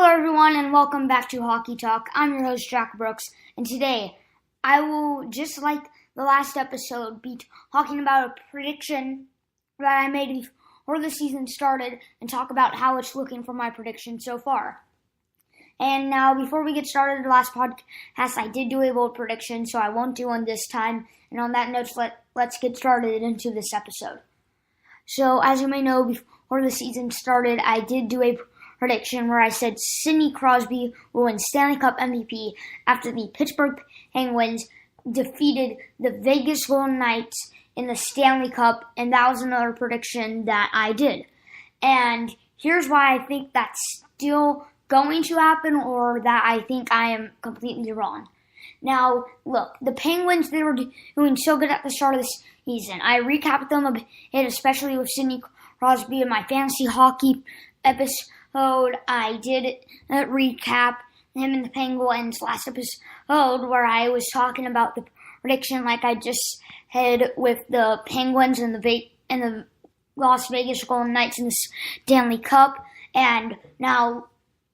Hello everyone and welcome back to Hockey Talk. I'm your host Jack Brooks, and today I will, just like the last episode, be talking about a prediction that I made before the season started and talk about how it's looking for my prediction so far. And now, before we get started, the last podcast I did do a bold prediction, so I won't do one this time. And on that note, let's get started into this episode. So, as you may know, before the season started, I did do a prediction where I said Sidney Crosby will win Stanley Cup MVP after the Pittsburgh Penguins defeated the Vegas Golden Knights in the Stanley Cup, and that was another prediction that I did. And here's why I think that's still going to happen, or that I think I am completely wrong. Now, look, the Penguins, they were doing so good at the start of the season. I recapped them a bit, especially with Sidney Crosby in my fantasy hockey episode. I did recap him in the Penguins last episode where I was talking about the prediction like I just had with the Penguins and the Las Vegas Golden Knights in the Stanley Cup. And now,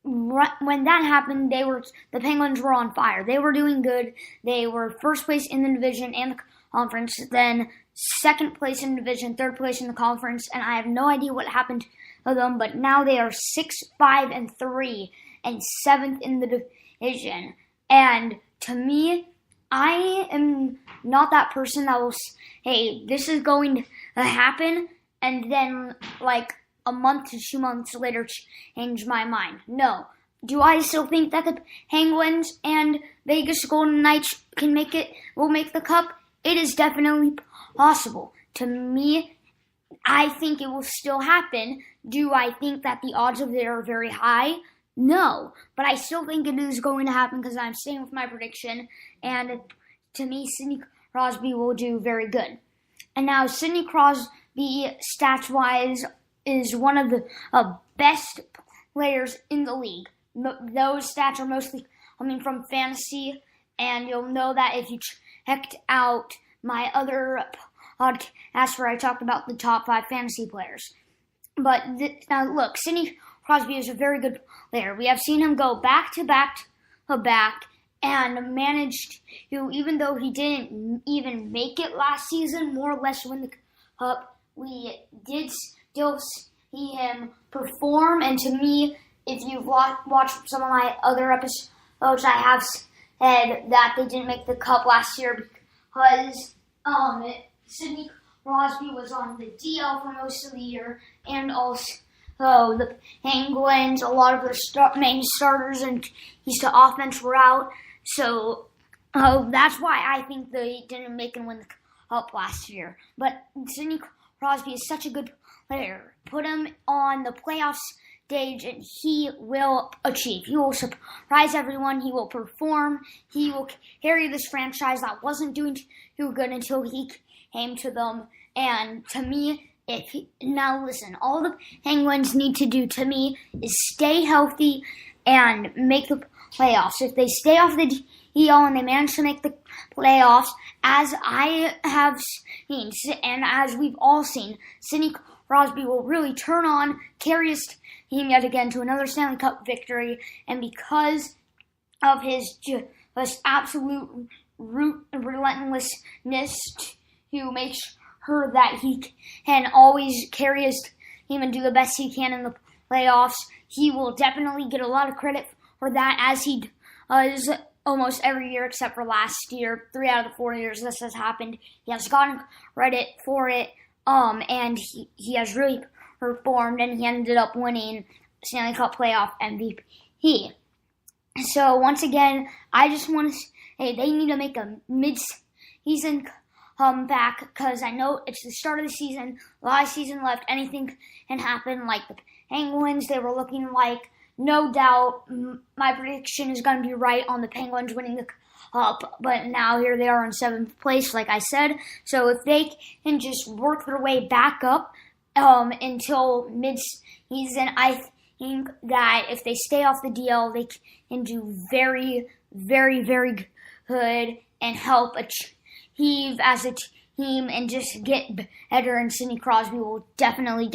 when that happened, the Penguins were on fire. They were doing good. They were first place in the division and the conference, then second place in the division, third place in the conference, and I have no idea what happened to them, but now they are 6-5-3 and 7th in the division. And to me, I am not that person that will say, hey, this is going to happen, and then like a month to 2 months later change my mind. No. Do I still think that the Penguins and Vegas Golden Knights will make the cup? It is definitely possible. To me, I think it will still happen. Do I think that the odds of it are very high? No. But I still think it is going to happen because I'm staying with my prediction. And to me, Sidney Crosby will do very good. And now, Sidney Crosby, stats-wise, is one of the best players in the league. Those stats are mostly coming from fantasy, and you'll know that if you checked out my other podcast where I talked about the top 5 fantasy players. But now look, Sidney Crosby is a very good player. We have seen him go back to back and managed to, even though he didn't even make it last season, more or less win the cup, we did still see him perform. And to me, if you've watched some of my other episodes, I have said that they didn't make the cup last year because Sidney Crosby was on the DL for most of the year, and also the Penguins, a lot of their main starters and keys to offense were out. So that's why I think they didn't make and win the cup last year. But Sidney Crosby is such a good player. Put him on the playoffs stage and he will achieve. He will surprise everyone. He will perform. He will carry this franchise that wasn't doing too good until he came to them. And to me, now listen, all the Penguins need to do to me is stay healthy and make the playoffs. If they stay off the DL and they manage to make the playoffs, as I have seen and as we've all seen, Sidney Crosby will really turn on, carry his team yet again to another Stanley Cup victory, and because of his just absolute relentlessness to make sure that he can always carry his team and do the best he can in the playoffs, he will definitely get a lot of credit for that, as he does almost every year except for last year. 3 out of the 4 years this has happened, he has gotten credit for it, and he has really performed, and he ended up winning Stanley Cup playoff MVP. So once again, I just want to say they need to make a mid-season comeback, because I know it's the start of the season, a lot of season left, anything can happen. Like the Penguins, they were looking like, no doubt, my prediction is going to be right on the Penguins winning the cup, but now here they are in 7th place, like I said. So if they can just work their way back up until mid-season, I think that if they stay off the DL, they can do very, very, very good and help achieve as a team and just get better, and Sidney Crosby will definitely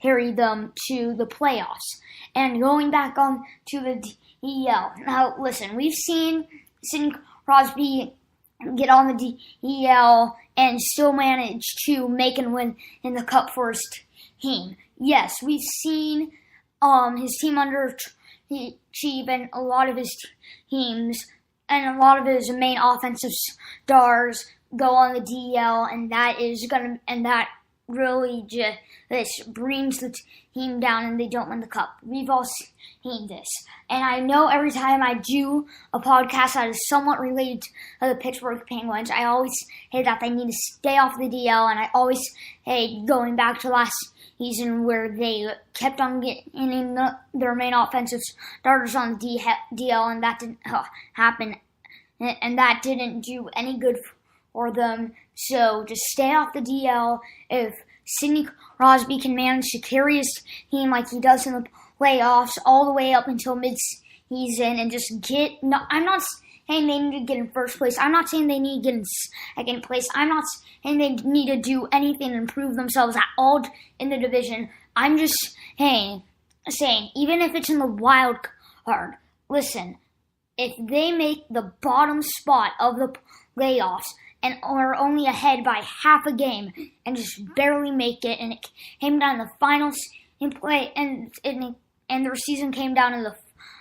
carry them to the playoffs. And going back on to the DEL. Now, listen, we've seen Sidney Crosby get on the DEL and still manage to make and win in the Cup for his team. Yes, we've seen his team underachieve, and a lot of his teams and a lot of his main offensive stars go on the DEL, and that really just brings the team down, and they don't win the Cup. We've all seen this. And I know every time I do a podcast that is somewhat related to the Pittsburgh Penguins, I always say that they need to stay off the DL, and I always say, going back to last season where they kept on getting their main offensive starters on the DL, and that didn't happen, and that didn't do any good for them. So just stay off the DL. If Sidney Crosby can manage to carry his team like he does in the playoffs all the way up until mid-season and just I'm not saying they need to get in first place. I'm not saying they need to get in second place. I'm not saying they need to do anything to improve themselves at all in the division. I'm just saying, even if it's in the wild card, listen, if they make the bottom spot of the playoffs and are only ahead by half a game and just barely make it, and it came down to the finals in play, and their season came down to the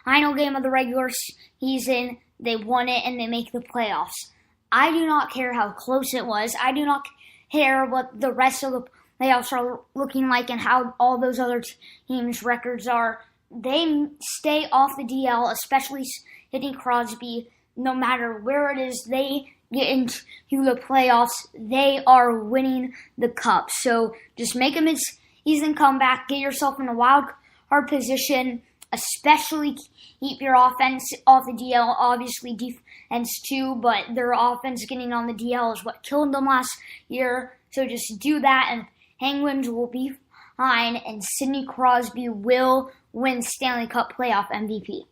final game of the regular season, they won it and they make the playoffs. I do not care how close it was. I do not care what the rest of the playoffs are looking like and how all those other teams' records are. They stay off the DL, especially Sidney Crosby. No matter where it is, they get into the playoffs, they are winning the Cup. So just make a mid-season comeback, get yourself in a wild card position, especially keep your offense off the DL, obviously defense too, but their offense getting on the DL is what killed them last year. So just do that, and Penguins will be fine, and Sidney Crosby will win Stanley Cup playoff MVP.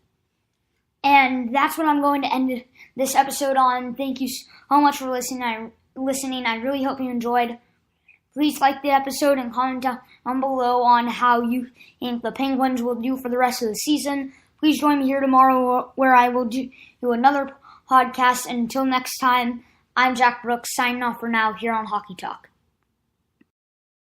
And that's what I'm going to end this episode on. Thank you so much for listening. I really hope you enjoyed. Please like the episode and comment down below on how you think the Penguins will do for the rest of the season. Please join me here tomorrow where I will do another podcast. And until next time, I'm Jack Brooks, signing off for now here on Hockey Talk.